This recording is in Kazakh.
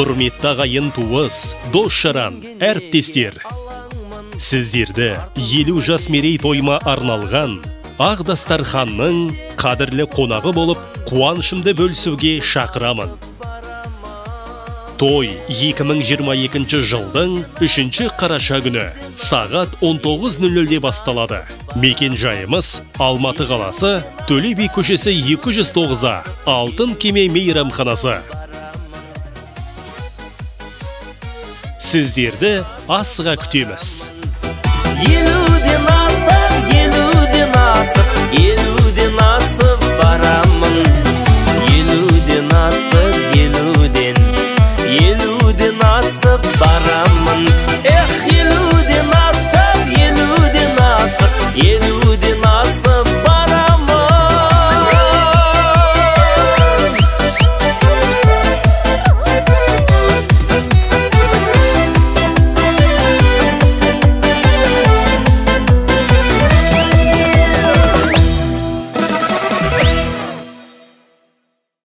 Құрметті ағайын туыс, дос-жаран, әріптестер. Сіздерді 50 жас мерейтойыма арналған Ақ Дастарханның қадірлі қонағы болып, қуанышымды бөлісуге шақырамын. Той 2022 жылдың 3 қараша күні сағат 19:00-де басталады. Мекен жайымыз Алматы қаласы, Төле би көшесі 209-а, Алтын кеме мейрамханасы. Сіздерді асыға күтеміз. Елуден асып, елуден асып, елуден асып барам.